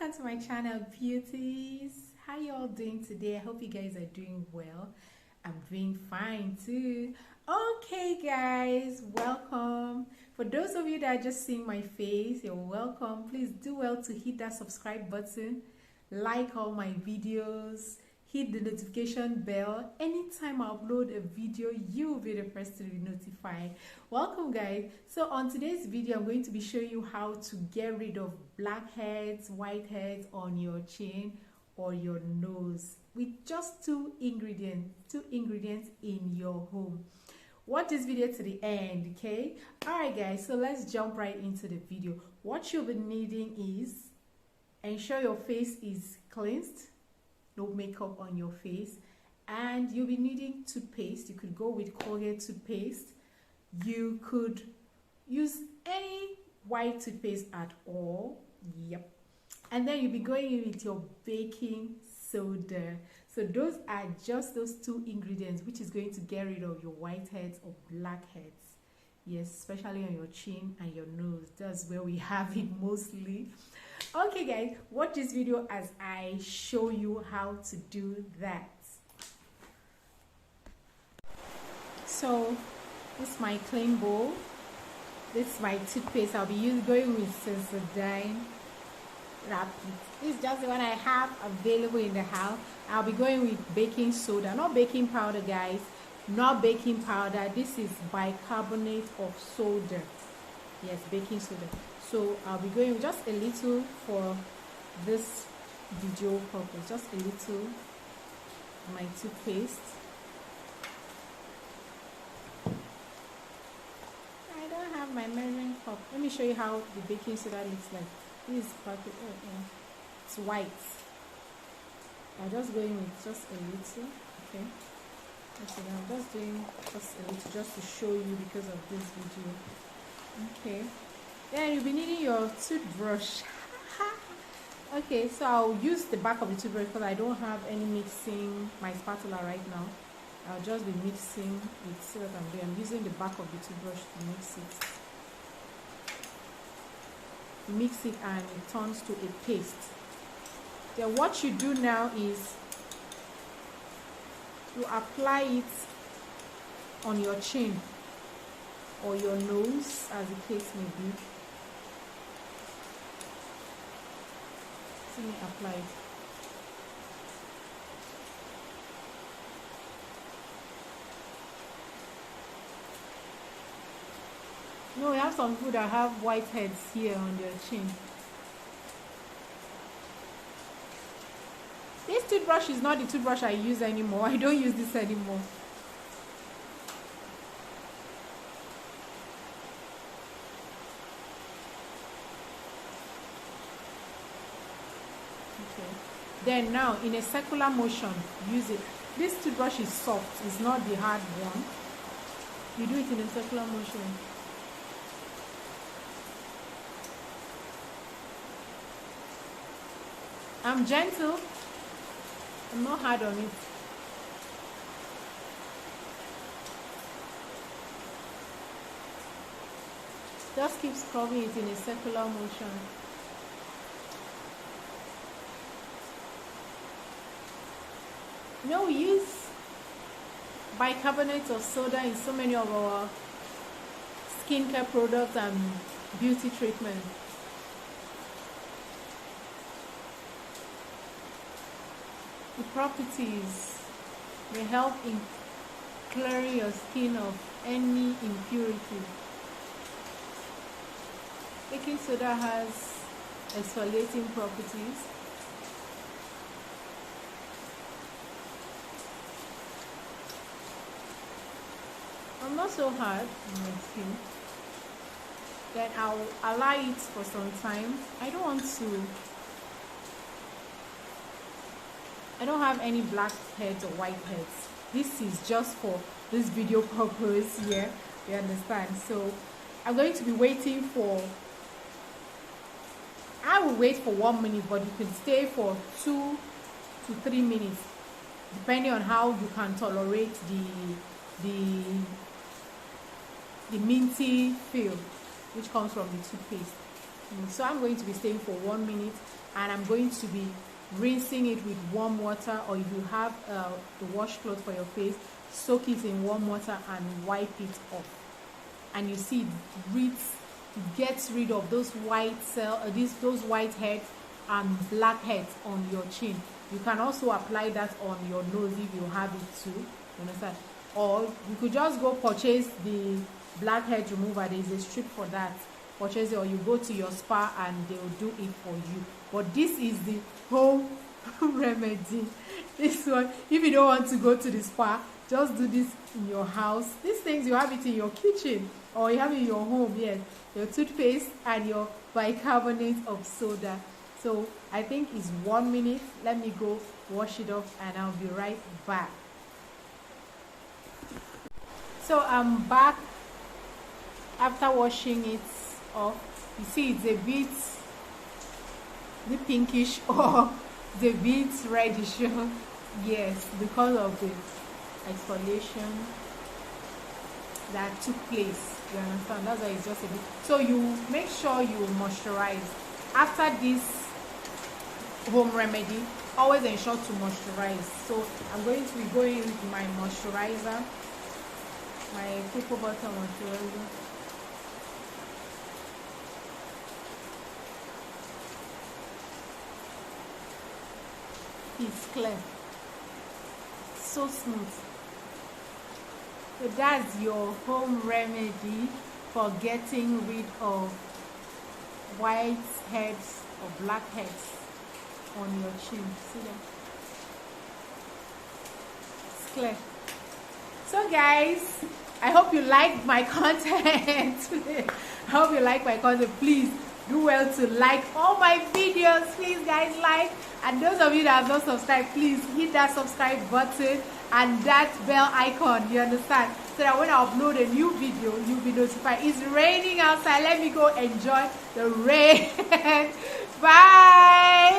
welcome to my channel, beauties. How you all doing today? I hope you guys are doing well. I'm doing fine too. Okay guys, welcome. For those of you that are just seeing my face, you're welcome. Please do well to hit that subscribe button, like all my videos, hit the notification bell. Anytime I upload a video, you will be the first to be notified. Welcome guys. So on today's video, I'm going to be showing you how to get rid of blackheads, whiteheads on your chin or your nose with just two ingredients in your home. Watch this video to the end, okay? Alright guys, so let's jump right into the video. What you'll be needing is ensure your face is cleansed, no makeup on your face, and you'll be needing toothpaste. You could go with Colgate toothpaste. You could use any white toothpaste at all. Yep. And then you'll be going in with your baking soda. So those are just those two ingredients, which is going to get rid of your whiteheads or blackheads. Yes, especially on your chin and your nose. That's where we have it mostly. Okay guys, watch this video as I show you how to do that. So this is my clean bowl. This is my toothpaste. I'll be going with Sensodyne Rapid. This is just the one I have available in the house. I'll be going with baking soda, not baking powder guys, not baking powder. This is bicarbonate of soda. Yes, baking soda. So I'll be going with just a little for this video purpose, just a little. My toothpaste. I don't have my measuring cup. Let me show you how the baking soda looks like. This is perfect. Oh, yeah. It's white. I'm just going with just a little. Okay. Okay, I'm just doing just a little just to show you because of this video. Okay. Then you'll be needing your toothbrush. Okay, so I'll use the back of the toothbrush because I don't have any mixing my spatula right now. I'll just be mixing it. See what I'm doing. I'm using the back of the toothbrush to mix it. Mix it and it turns to a paste. Then what you do now is you apply it on your chin or your nose, as the case may be. Let me apply it. No, we have some people that have whiteheads here on their chin. This toothbrush is not the toothbrush I use anymore. I don't use this anymore. Okay. Then now, in a circular motion, use it. This toothbrush is soft. It's not the hard one. You do it in a circular motion. I'm gentle. I'm not hard on it. Just keep scrubbing it in a circular motion. You know, we use bicarbonate of soda in so many of our skincare products and beauty treatment. The properties may help in clearing your skin of any impurity. Baking soda has exfoliating properties. I'm not so hard on my skin. Then I'll allow it for some time. I don't have any blackheads or whiteheads. This is just for this video purpose here. You understand? So I'm going to be waiting for. I will wait for 1 minute, but you can stay for 2 to 3 minutes, depending on how you can tolerate the minty feel which comes from the toothpaste. So I'm going to be staying for 1 minute. and I'm going to be rinsing it with warm water, or if you have the washcloth for your face, soak it in warm water and wipe it off. And you see it gets rid of those those whiteheads and blackheads on your chin. You can also apply that on your nose if you have it too, you understand? Or you could just go purchase the blackhead remover. There is a strip for that. Purchase it, or you go to your spa and they will do it for you. But this is the home remedy. This one, if you don't want to go to the spa, just do this in your house. These things, you have it in your kitchen or you have it in your home. Yes, your toothpaste and your bicarbonate of soda. So I think it's 1 minute. Let me go wash it off and I'll be right back. So I'm back after washing it off. You see it's a bit the pinkish or the bit reddish. Yes, because of the exfoliation that took place. You understand? That's why it's just a bit. So you make sure you moisturize after this home remedy. Always ensure to moisturize. So I'm going to be going with my moisturizer, my cocoa butter moisturizer. It's clear, so smooth. So that's your home remedy for getting rid of whiteheads or blackheads on your chin. See that? It's clear. So guys, I hope you like my content today. I hope you like my content. Please do well to like all my videos. Please guys, like. And those of you that have not subscribed, please hit that subscribe button and that bell icon, you understand, so that when I upload a new video you'll be notified. It's raining outside. Let me go enjoy the rain. Bye.